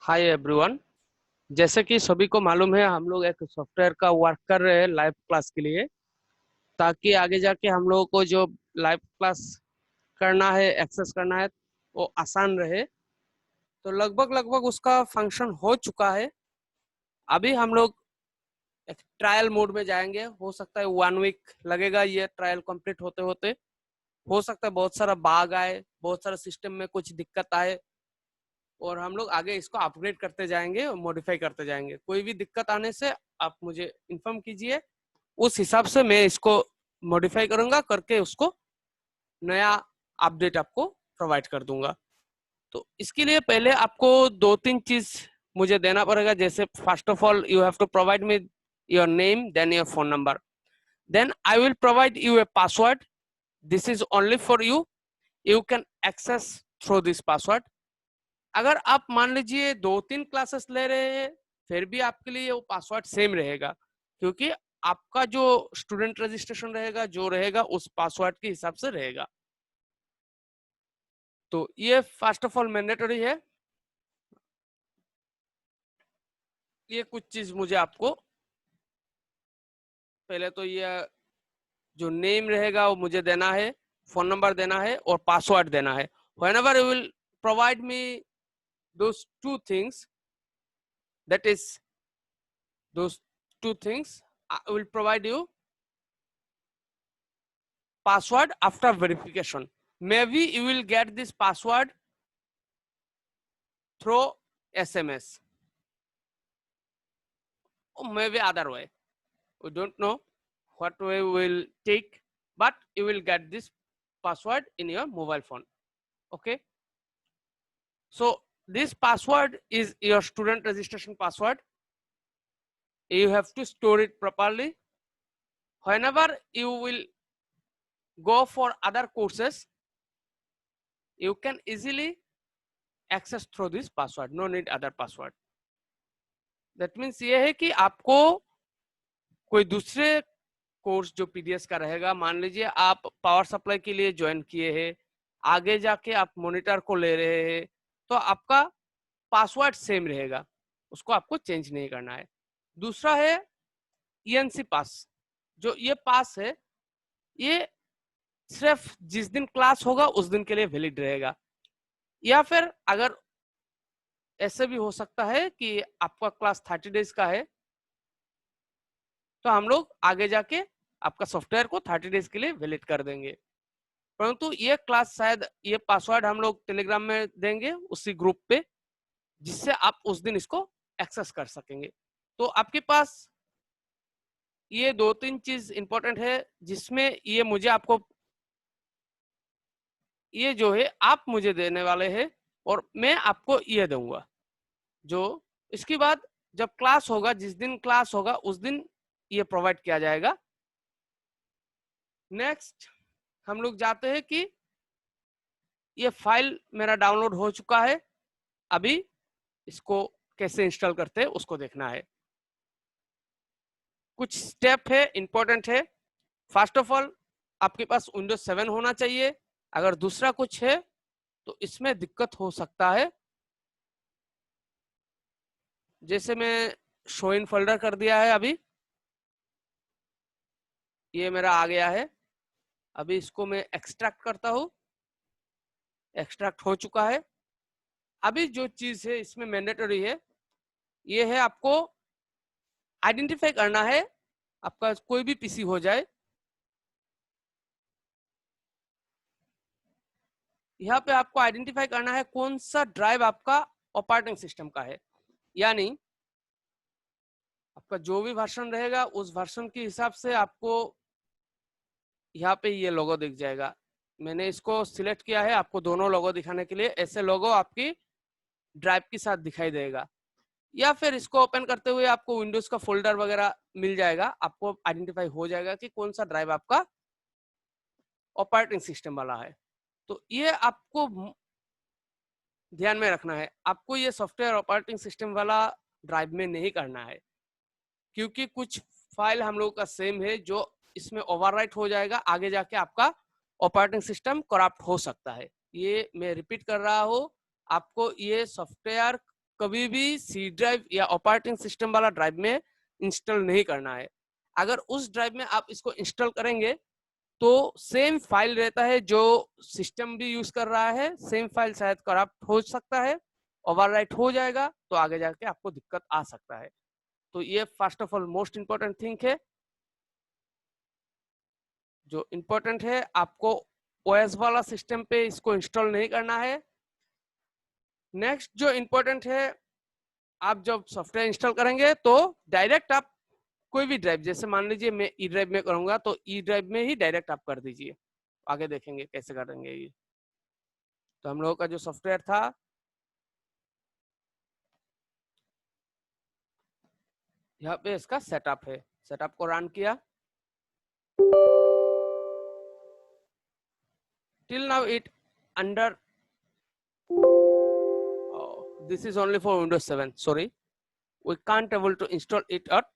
Hi everyone. जैसे कि सभी को मालूम है, हम लोग एक सॉफ्टवेयर का वर्क कर रहे हैं लाइव क्लास के लिए, ताकि आगे जाके हम लोगों को जो लाइव क्लास करना है, एक्सेस करना है, वो आसान रहे। तो लगभग लगभग उसका फंक्शन हो चुका है। अभी हम लोग एक ट्रायल मोड में जाएंगे। हो सकता है 1 वीक लगेगा ये ट्रायल कंप्लीट होते होते। हो सकता है बहुत सारा बाग आए, बहुत सारा सिस्टम में कुछ दिक्कत आए, और हम लोग आगे इसको अपग्रेड करते जाएंगे और मॉडिफाई करते जाएंगे। कोई भी दिक्कत आने से आप मुझे इन्फॉर्म कीजिए, उस हिसाब से मैं इसको मॉडिफाई करूंगा, करके उसको नया अपडेट आपको प्रोवाइड कर दूंगा। तो इसके लिए पहले आपको 2-3 चीज मुझे देना पड़ेगा। जैसे first of all you have to provide me your name, then your phone number, then I will provide you a password. This is only for you, you can access through this password. अगर आप मान लीजिए 2-3 classes ले रहे हैं, फिर भी आपके लिए वो पासवर्ड सेम रहेगा, क्योंकि आपका जो स्टूडेंट रजिस्ट्रेशन रहेगा, जो रहेगा उस पासवर्ड के हिसाब से रहेगा। तो ये फर्स्ट ऑफ ऑल मैंडेटरी है। ये कुछ चीज मुझे आपको पहले तो ये जो नेम रहेगा वो मुझे देना है, फोन नंबर देना है और पासवर्ड देना है। whenever you will provide me those two things, that is those two things, I will provide you password after verification. Maybe you will get this password through SMS, or maybe other way. We don't know what way we will take, but you will get this password in your mobile phone. Okay. So this password is your student registration password. You have to store it properly. Whenever you will go for other courses, you can easily access through this password. No need other password. That means ये है कि आपको कोई दूसरे course जो PDS का रहेगा, मान लीजिए आप पावर सप्लाई के लिए ज्वाइन किए हैं, आगे जाके आप मॉनिटर को ले रहे हैं, तो आपका पासवर्ड सेम रहेगा, उसको आपको चेंज नहीं करना है। दूसरा है ईएनसी पास। जो ये पास है, ये सिर्फ जिस दिन क्लास होगा उस दिन के लिए वैलिड रहेगा, या फिर अगर ऐसे भी हो सकता है कि आपका क्लास 30 डेज का है, तो हम लोग आगे जाके आपका सॉफ्टवेयर को 30 डेज के लिए वैलिड कर देंगे। परंतु ये क्लास शायद ये पासवर्ड हम लोग टेलीग्राम में देंगे उसी ग्रुप पे, जिससे आप उस दिन इसको एक्सेस कर सकेंगे। तो आपके पास ये 2-3 चीज इंपॉर्टेंट है, जिसमें ये मुझे आपको ये जो है आप मुझे देने वाले हैं, और मैं आपको ये दूंगा। जो इसके बाद जब क्लास होगा, जिस दिन क्लास होगा उस दिन ये प्रोवाइड किया जाएगा। नेक्स्ट हम लोग जाते हैं कि ये फाइल मेरा डाउनलोड हो चुका है, अभी इसको कैसे इंस्टॉल करते हैं उसको देखना है। कुछ स्टेप है, इंपॉर्टेंट है। फर्स्ट ऑफ ऑल आपके पास विंडोज 7 होना चाहिए। अगर दूसरा कुछ है तो इसमें दिक्कत हो सकता है। जैसे मैं शो इन फोल्डर कर दिया है, अभी ये मेरा आ गया है। अभी इसको मैं एक्सट्रैक्ट करता हूँ। एक्सट्रैक्ट हो चुका है। अभी जो चीज है इसमें मैंडेटरी है, ये है आपको आइडेंटिफाई करना है, आपका कोई भी पीसी हो जाए, यहाँ पे आपको आइडेंटिफाई करना है कौन सा ड्राइव आपका ऑपरेटिंग सिस्टम का है। यानी आपका जो भी वर्जन रहेगा उस वर्जन के हिसाब से आपको यहाँ पे ये लोगो दिख जाएगा। मैंने इसको सिलेक्ट किया है आपको दोनों लोगो दिखाने के लिए। ऐसे लोगो आपकी ड्राइव के साथ दिखाई देगा, या फिर इसको ओपन करते हुए आपको विंडोज का फोल्डर वगैरह मिल जाएगा। आपको आइडेंटिफाई हो जाएगा कि कौन सा ड्राइव आपका ऑपरेटिंग सिस्टम वाला है। तो ये आपको ध्यान में रखना है। आपको ये सॉफ्टवेयर ऑपरेटिंग सिस्टम वाला ड्राइव में नहीं करना है, क्योंकि कुछ फाइल हम लोग का सेम है जो इसमें ओवरराइट हो जाएगा। आगे जाके आपका ऑपरेटिंग सिस्टम करप्ट हो सकता है। ये मैं रिपीट कर रहा हूँ, आपको ये सॉफ्टवेयर कभी भी सी ड्राइव या ऑपरेटिंग सिस्टम वाला ड्राइव में इंस्टॉल नहीं करना है। अगर उस ड्राइव में आप इसको इंस्टॉल करेंगे तो सेम फाइल रहता है जो सिस्टम भी यूज कर रहा है, सेम फाइल शायद करप्ट हो सकता है, ओवरराइट हो जाएगा, तो आगे जाके आपको दिक्कत आ सकता है। तो ये first of all most important thing है जो इंपॉर्टेंट है। आपको ओएस वाला सिस्टम पे इसको इंस्टॉल नहीं करना है। नेक्स्ट जो इंपॉर्टेंट है, आप जब सॉफ्टवेयर इंस्टॉल करेंगे तो डायरेक्ट आप कोई भी ड्राइव, जैसे मान लीजिए मैं ई ड्राइव में करूंगा तो ई ड्राइव में ही डायरेक्ट आप कर दीजिए। आगे देखेंगे कैसे करेंगे ये। तो हम लोगों का जो सॉफ्टवेयर था, यहाँ पे इसका सेटअप है, सेटअप को रन किया। Till now it under, this is only for Windows 7, sorry, we can't able to install it at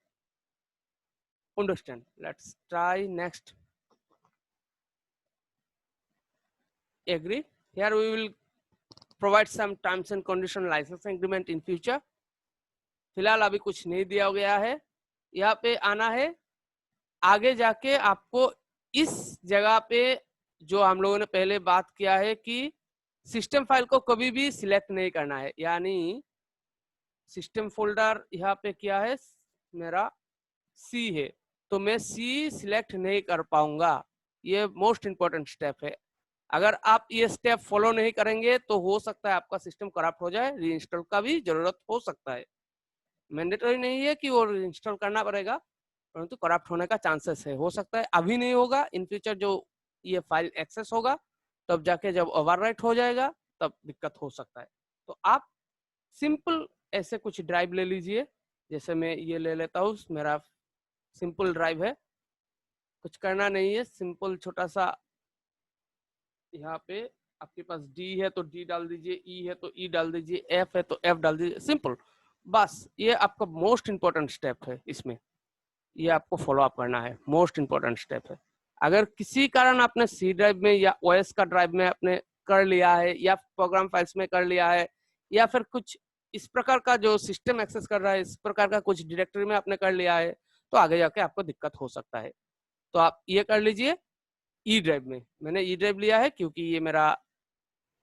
Windows 10. Let's try next. Agree. Here we will provide some terms and condition license agreement in future. फिलहाल अभी कुछ नहीं दिया गया है। यहाँ पे आना है, आगे जाके आपको इस जगह पे जो हम लोगों ने पहले बात किया है कि सिस्टम फाइल को कभी भी सिलेक्ट नहीं करना है, यानी सिस्टम फोल्डर यहाँ पे क्या है मेरा सी है, तो मैं सी सिलेक्ट नहीं कर पाऊंगा। ये मोस्ट इंपॉर्टेंट स्टेप है। अगर आप ये स्टेप फॉलो नहीं करेंगे तो हो सकता है आपका सिस्टम करप्ट हो जाए, रीइंस्टॉल का भी जरूरत हो सकता है। मैंडेटरी नहीं है कि वो रीइंस्टॉल करना पड़ेगा, परंतु करप्ट होने का चांसेस है, हो सकता है अभी नहीं होगा, इन फ्यूचर जो ये फाइल एक्सेस होगा तब जाके जब ओवरराइट हो जाएगा तब दिक्कत हो सकता है। तो आप सिंपल ऐसे कुछ ड्राइव ले लीजिए, जैसे मैं ये ले लेता हूँ, मेरा सिंपल ड्राइव है, कुछ करना नहीं है, सिंपल छोटा सा। यहाँ पे आपके पास डी है तो डी डाल दीजिए, ई है तो ई डाल दीजिए, एफ है तो एफ डाल दीजिए, सिंपल। बस ये आपका मोस्ट इंपॉर्टेंट स्टेप है, इसमें ये आपको फॉलो अप करना है, मोस्ट इंपॉर्टेंट स्टेप है। अगर किसी कारण आपने सी ड्राइव में या ओएस का ड्राइव में आपने कर लिया है, या प्रोग्राम फाइल्स में कर लिया है, या फिर कुछ इस प्रकार का जो सिस्टम एक्सेस कर रहा है इस प्रकार का कुछ डायरेक्टरी में आपने कर लिया है, तो आगे जाके आपको दिक्कत हो सकता है। तो आप ये कर लीजिए ई ड्राइव में। मैंने ई ड्राइव लिया है क्योंकि ये मेरा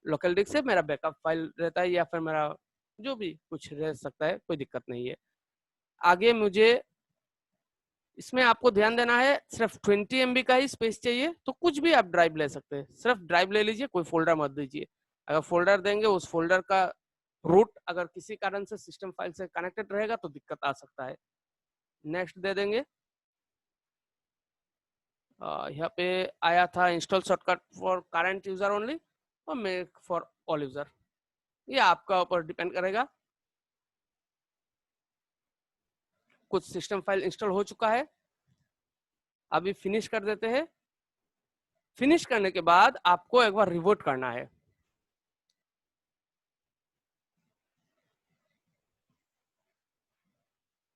लोकल डिस्क से मेरा बैकअप फाइल रहता है, या फिर मेरा जो भी कुछ रह सकता है, कोई दिक्कत नहीं है। आगे मुझे इसमें आपको ध्यान देना है, सिर्फ 20 MB का ही स्पेस चाहिए, तो कुछ भी आप ड्राइव ले सकते हैं, सिर्फ ड्राइव ले लीजिए, कोई फोल्डर मत दीजिए। अगर फोल्डर देंगे उस फोल्डर का रूट अगर किसी कारण से सिस्टम फाइल से कनेक्टेड रहेगा तो दिक्कत आ सकता है। नेक्स्ट दे देंगे। यहाँ पे आया था install shortcut for current user only और मेक फॉर ऑल यूजर, ये आपका ऊपर डिपेंड करेगा। कुछ सिस्टम फाइल इंस्टॉल हो चुका है, अभी फिनिश कर देते हैं। फिनिश करने के बाद आपको एक बार रिबूट करना है।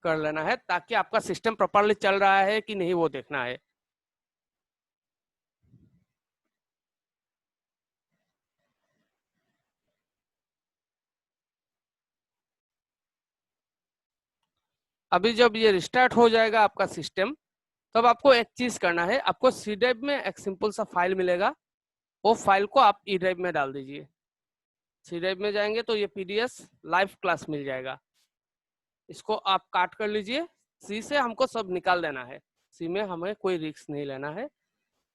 कर लेना है ताकि आपका सिस्टम प्रॉपरली चल रहा है कि नहीं वो देखना है। अभी जब ये रिस्टार्ट हो जाएगा आपका सिस्टम, तब आपको एक चीज करना है, आपको सी ड्राइव में एक सिंपल सा फाइल मिलेगा, वो फाइल को आप ई ड्राइव में डाल दीजिए। सी ड्राइव में जाएंगे तो ये पीडीएफ लाइव क्लास मिल जाएगा, इसको आप काट कर लीजिए। सी से हमको सब निकाल देना है, सी में हमें कोई रिस्क नहीं लेना है।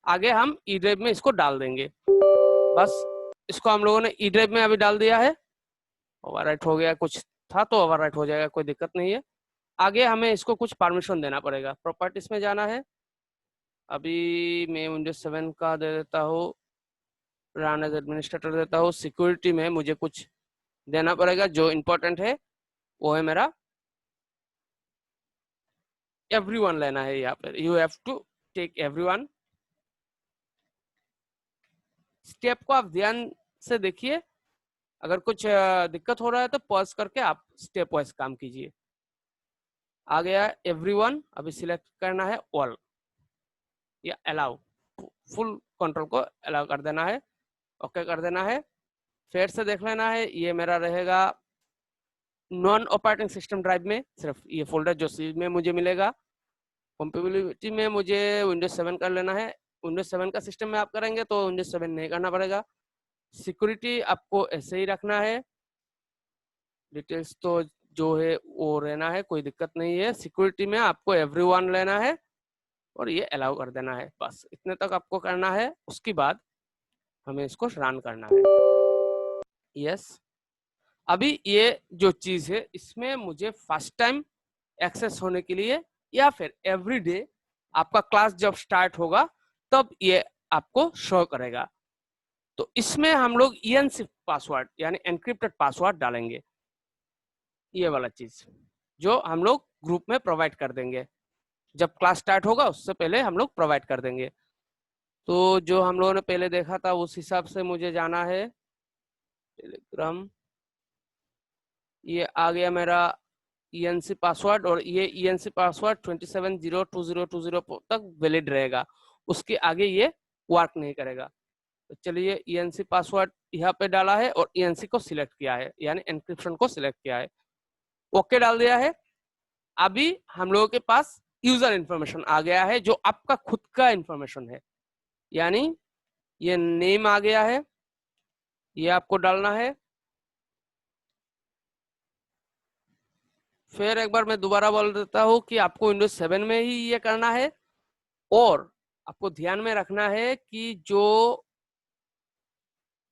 आगे हम ई ड्राइव में इसको डाल देंगे। बस इसको हम लोगों ने ई ड्राइव में अभी डाल दिया है, ओवरराइट हो गया, कुछ था तो ओवरराइट हो जाएगा, कोई दिक्कत नहीं है। आगे हमें इसको कुछ परमिशन देना पड़ेगा, प्रॉपर्टीज में जाना है। अभी मैं विंडोज 7 का दे देता हूँ, रन एज एडमिनिस्ट्रेटर देता हूँ। सिक्योरिटी में मुझे कुछ देना पड़ेगा, जो इम्पोर्टेंट है वो है मेरा एवरीवन लेना है। यहाँ पर you have to take everyone. Step को आप ध्यान से देखिए, अगर कुछ दिक्कत हो रहा है तो पॉज करके आप स्टेप वाइज काम कीजिए। आ गया एवरीवन, अभी सिलेक्ट करना है ऑल या अलाउ, फुल कंट्रोल को अलाउ कर देना है, ओके कर देना है। फिर से देख लेना है, ये मेरा रहेगा नॉन ऑपरेटिंग सिस्टम ड्राइव में सिर्फ ये फोल्डर जो सी में मुझे मिलेगा। कंपेटिबिलिटी में मुझे विंडोज 7 कर लेना है। विंडोज 7 का सिस्टम में आप करेंगे तो विंडोज 7 नहीं करना पड़ेगा। सिक्योरिटी आपको ऐसे ही रखना है, डिटेल्स तो जो है वो रहना है, कोई दिक्कत नहीं है। सिक्योरिटी में आपको एवरीवन लेना है और ये अलाउ कर देना है, बस इतने तक आपको करना है। उसके बाद हमें इसको रन करना है। यस, अभी ये जो चीज है इसमें मुझे फर्स्ट टाइम एक्सेस होने के लिए या फिर एवरी डे आपका क्लास जब स्टार्ट होगा तब ये आपको शो करेगा। तो इसमें हम लोग ENC पासवर्ड यानी एनक्रिप्टेड पासवर्ड डालेंगे, ये वाला चीज जो हम लोग ग्रुप में प्रोवाइड कर देंगे। जब क्लास स्टार्ट होगा उससे पहले हम लोग प्रोवाइड कर देंगे। तो जो हम लोगों ने पहले देखा था उस हिसाब से मुझे जाना है टेलीग्राम। ये आ गया मेरा ENC पासवर्ड और ये ENC पासवर्ड 270202 तक वैलिड रहेगा, उसके आगे ये वर्क नहीं करेगा। तो चलिए ENC पासवर्ड यहाँ पे डाला है और ENC को सिलेक्ट किया है यानी एनक्रिप्शन को सिलेक्ट किया है, ओके डाल दिया है। अभी हम लोगों के पास यूजर इंफॉर्मेशन आ गया है जो आपका खुद का इंफॉर्मेशन है, यानी ये नेम आ गया है, ये आपको डालना है। फिर एक बार मैं दोबारा बोल देता हूँ कि आपको विंडोज 7 में ही ये करना है और आपको ध्यान में रखना है कि जो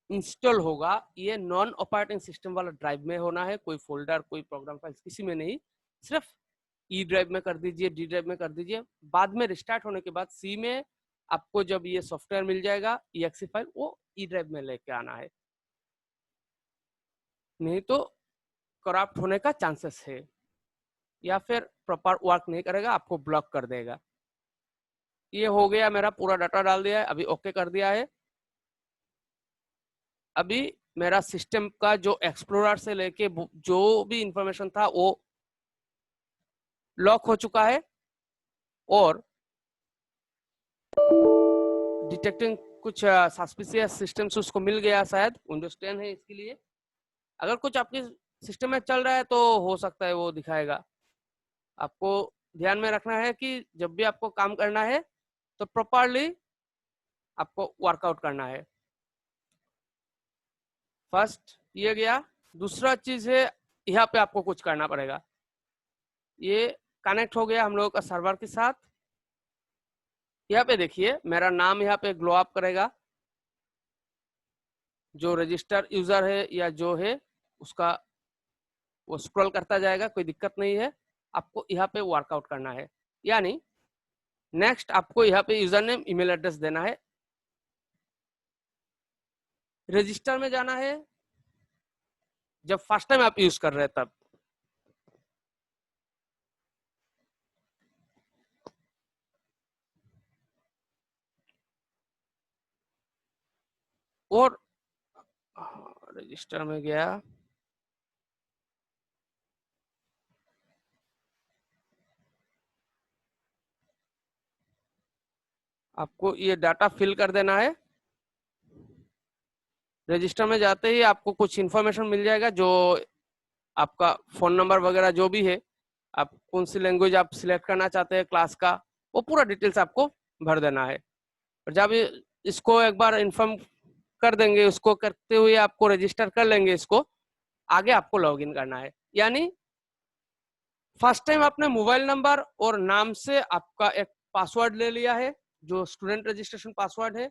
इंस्टॉल होगा ये नॉन ऑपरेटिंग सिस्टम वाला ड्राइव में होना है, कोई फोल्डर कोई प्रोग्राम फाइल्स किसी में नहीं, सिर्फ ई ड्राइव में कर दीजिए, डी ड्राइव में कर दीजिए। बाद में रिस्टार्ट होने के बाद सी में आपको जब ये सॉफ्टवेयर मिल जाएगा EXE फाइल वो ई ड्राइव में लेके आना है, नहीं तो करप्ट होने का चांसेस है या फिर प्रॉपर वर्क नहीं करेगा, आपको ब्लॉक कर देगा। ये हो गया, मेरा पूरा डाटा डाल दिया है, अभी ओके कर दिया है। अभी मेरा सिस्टम का जो एक्सप्लोरर से लेके जो भी इंफॉर्मेशन था वो लॉक हो चुका है और डिटेक्टिंग कुछ सस्पिशियस सिस्टम्स उसको मिल गया, शायद विंडोज 10 है इसके लिए। अगर कुछ आपके सिस्टम में चल रहा है तो हो सकता है वो दिखाएगा। आपको ध्यान में रखना है कि जब भी आपको काम करना है तो प्रॉपरली आपको वर्कआउट करना है। फर्स्ट ये गया। दूसरा चीज है यहाँ पे आपको कुछ करना पड़ेगा। ये कनेक्ट हो गया हम लोगों का सर्वर के साथ। यहाँ पे देखिए मेरा नाम यहाँ पे ग्लो अप करेगा, जो रजिस्टर यूजर है या जो है उसका वो स्क्रॉल करता जाएगा, कोई दिक्कत नहीं है। आपको यहाँ पे वर्कआउट करना है, यानी नेक्स्ट आपको यहाँ पे यूजर नेम ईमेल एड्रेस देना है, रजिस्टर में जाना है जब फर्स्ट टाइम आप यूज कर रहे हैं तब। और रजिस्टर में गया, आपको ये डाटा फिल कर देना है। रजिस्टर में जाते ही आपको कुछ इन्फॉर्मेशन मिल जाएगा, जो आपका फोन नंबर वगैरह जो भी है, आप कौन सी लैंग्वेज आप सिलेक्ट करना चाहते हैं क्लास का, वो पूरा डिटेल्स आपको भर देना है। और जब इसको एक बार इन्फॉर्म कर देंगे, उसको करते हुए आपको रजिस्टर कर लेंगे, इसको आगे आपको लॉगिन करना है। यानी फर्स्ट टाइम आपने मोबाइल नंबर और नाम से आपका एक पासवर्ड ले लिया है जो स्टूडेंट रजिस्ट्रेशन पासवर्ड है,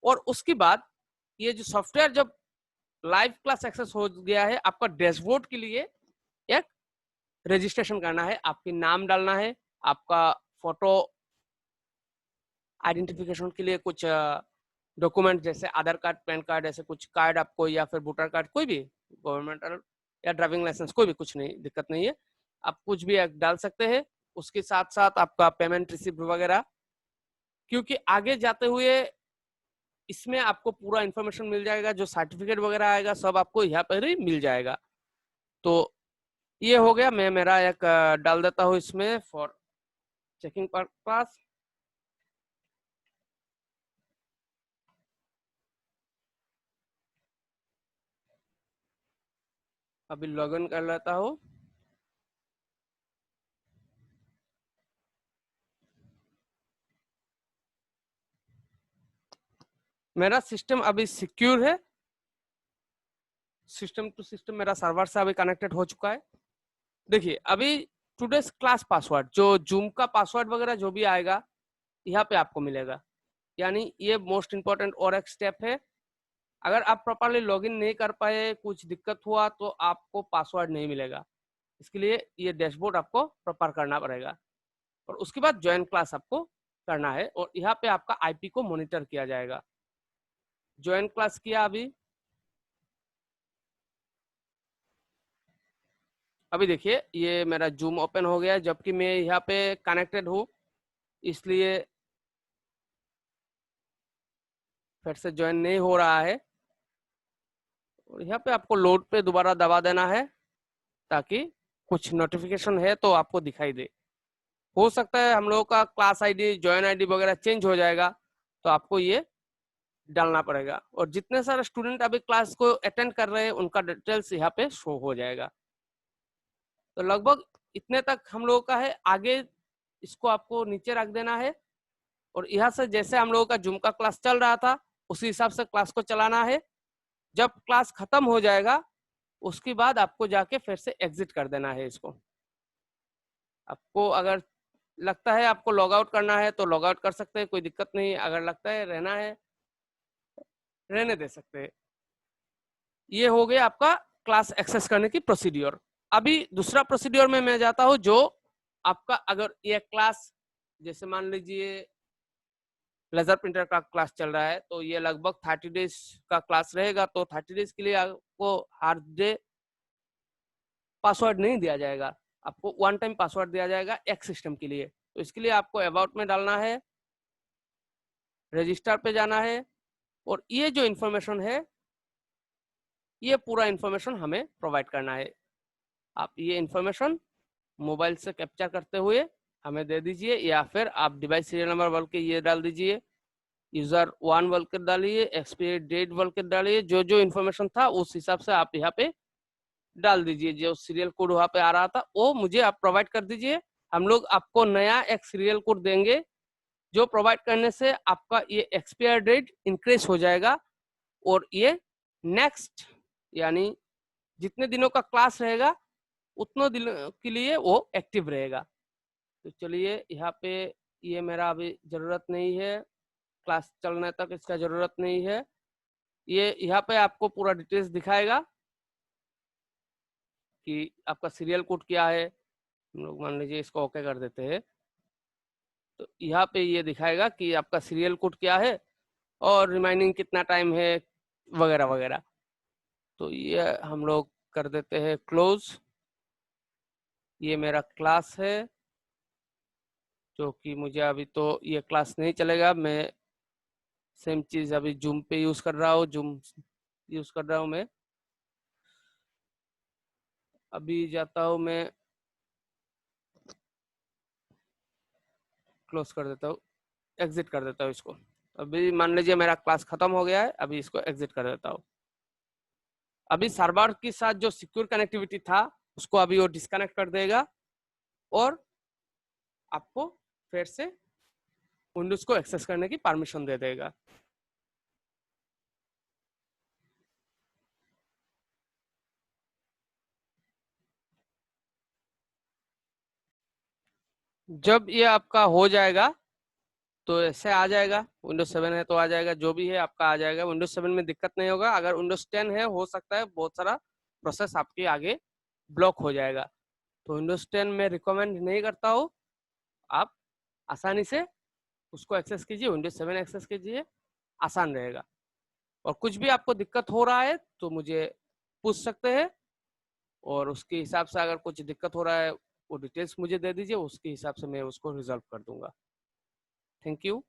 और उसके बाद ये जो सॉफ्टवेयर जब लाइव क्लास एक्सेस हो गया है, आपका डैशबोर्ड के लिए एक रजिस्ट्रेशन करना है, आपके नाम डालना है, आपका फोटो आइडेंटिफिकेशन के लिए कुछ डॉक्यूमेंट जैसे आधार कार्ड, पैन कार्ड, ऐसे कुछ कार्ड आपको, या फिर वोटर कार्ड, कोई भी गवर्नमेंटल या ड्राइविंग लाइसेंस, कोई भी, कुछ नहीं, दिक्कत नहीं है, आप कुछ भी डाल सकते हैं। उसके साथ साथ आपका पेमेंट रिसिप्ट वगैरह, क्योंकि आगे जाते हुए इसमें आपको पूरा इन्फॉर्मेशन मिल जाएगा, जो सर्टिफिकेट वगैरह आएगा सब आपको यहाँ पर ही मिल जाएगा। तो ये हो गया, मैं मेरा एक डाल देता हूँ इसमें फॉर चेकिंग पर्पस। अभी लॉगिन कर लेता हूँ। मेरा सिस्टम अभी सिक्योर है, सिस्टम टू सिस्टम मेरा सर्वर से अभी कनेक्टेड हो चुका है। देखिए अभी टुडेस क्लास पासवर्ड, जो जूम का पासवर्ड वगैरह जो भी आएगा यहाँ पे आपको मिलेगा, यानी ये मोस्ट इंपॉर्टेंट और एक स्टेप है। अगर आप प्रॉपरली लॉगिन नहीं कर पाए, कुछ दिक्कत हुआ, तो आपको पासवर्ड नहीं मिलेगा। इसके लिए ये डैशबोर्ड आपको प्रॉपर करना पड़ेगा और उसके बाद ज्वाइन क्लास आपको करना है और यहाँ पे आपका आईपी को मॉनिटर किया जाएगा। ज्वाइन क्लास किया अभी देखिए ये मेरा जूम ओपन हो गया है, जबकि मैं यहाँ पे कनेक्टेड हूँ, इसलिए फिर से ज्वाइन नहीं हो रहा है। और यहाँ पे आपको लोड पे दोबारा दबा देना है ताकि कुछ नोटिफिकेशन है तो आपको दिखाई दे। हो सकता है हम लोगों का क्लास आईडी, ज्वाइन आईडी वगैरह चेंज हो जाएगा, तो आपको ये डालना पड़ेगा। और जितने सारे स्टूडेंट अभी क्लास को अटेंड कर रहे हैं उनका डिटेल्स यहाँ पे शो हो जाएगा। तो लगभग इतने तक हम लोगों का है। आगे इसको आपको नीचे रख देना है और यहाँ से जैसे हम लोगों का जूम का क्लास चल रहा था उसी हिसाब से क्लास को चलाना है। जब क्लास खत्म हो जाएगा उसके बाद आपको जाके फिर से एग्जिट कर देना है इसको। आपको अगर लगता है आपको लॉग आउट करना है तो लॉग आउट कर सकते हैं, कोई दिक्कत नहीं। अगर लगता है रहना है, रहने दे सकते हैं। ये हो गया आपका क्लास एक्सेस करने की प्रोसीड्योर। अभी दूसरा प्रोसीड्योर में मैं जाता हूँ, जो आपका अगर ये क्लास, जैसे मान लीजिए लेजर प्रिंटर का क्लास चल रहा है, तो ये लगभग 30 डेज का क्लास रहेगा। तो 30 डेज के लिए आपको हर डे पासवर्ड नहीं दिया जाएगा, आपको वन टाइम पासवर्ड दिया जाएगा एक सिस्टम के लिए। तो इसके लिए आपको अबाउट में डालना है, रजिस्टर पे जाना है और ये जो इन्फॉर्मेशन है ये पूरा इन्फॉर्मेशन हमें प्रोवाइड करना है। आप ये इन्फॉर्मेशन मोबाइल से कैप्चर करते हुए हमें दे दीजिए, या फिर आप डिवाइस सीरियल नंबर बोल के ये डाल दीजिए, यूजर 1 बोल के डालिए, एक्सपायरी डेट बोल के डालिए। जो जो इन्फॉर्मेशन था उस हिसाब से आप यहाँ पे डाल दीजिए। जो सीरियल कोड वहाँ पे आ रहा था वो मुझे आप प्रोवाइड कर दीजिए। हम लोग आपको नया एक सीरियल कोड देंगे, जो प्रोवाइड करने से आपका ये एक्सपायर डेट इंक्रीज हो जाएगा और ये नेक्स्ट यानी जितने दिनों का क्लास रहेगा उतने दिनों के लिए वो एक्टिव रहेगा। तो चलिए यहाँ पे ये मेरा अभी जरूरत नहीं है, क्लास चलने तक इसका जरूरत नहीं है। ये यहाँ पे आपको पूरा डिटेल्स दिखाएगा कि आपका सीरियल कोड क्या है। हम लोग मान लीजिए इसको ओके कर देते हैं, तो यहाँ पे ये दिखाएगा कि आपका सीरियल कोड क्या है और रिमाइनिंग कितना टाइम है वगैरह वगैरह। तो ये हम लोग कर देते हैं क्लोज। ये मेरा क्लास है, जो कि मुझे अभी तो ये क्लास नहीं चलेगा। मैं सेम चीज अभी जूम पे यूज कर रहा हूँ, जूम यूज कर रहा हूँ मैं। अभी जाता हूँ मैं, क्लोज कर देता हूँ, एग्जिट कर देता हूँ इसको। अभी मान लीजिए मेरा क्लास खत्म हो गया है, अभी इसको एग्जिट कर देता हूँ। अभी सर्वर के साथ जो सिक्योर कनेक्टिविटी था उसको अभी वो डिस्कनेक्ट कर देगा और आपको फिर से विंडोज को एक्सेस करने की परमिशन दे देगा। जब ये आपका हो जाएगा तो ऐसे आ जाएगा, विंडोज 7 है तो आ जाएगा, जो भी है आपका आ जाएगा। विंडोज 7 में दिक्कत नहीं होगा। अगर विंडोज 10 है, हो सकता है बहुत सारा प्रोसेस आपके आगे ब्लॉक हो जाएगा। तो विंडोज 10 में रिकमेंड नहीं करता हूँ, आप आसानी से उसको एक्सेस कीजिए, विंडोज 7 एक्सेस कीजिए, आसान रहेगा। और कुछ भी आपको दिक्कत हो रहा है तो मुझे पूछ सकते हैं और उसके हिसाब से अगर कुछ दिक्कत हो रहा है वो डिटेल्स मुझे दे दीजिए, उसके हिसाब से मैं उसको रिजॉल्व कर दूंगा। Thank you.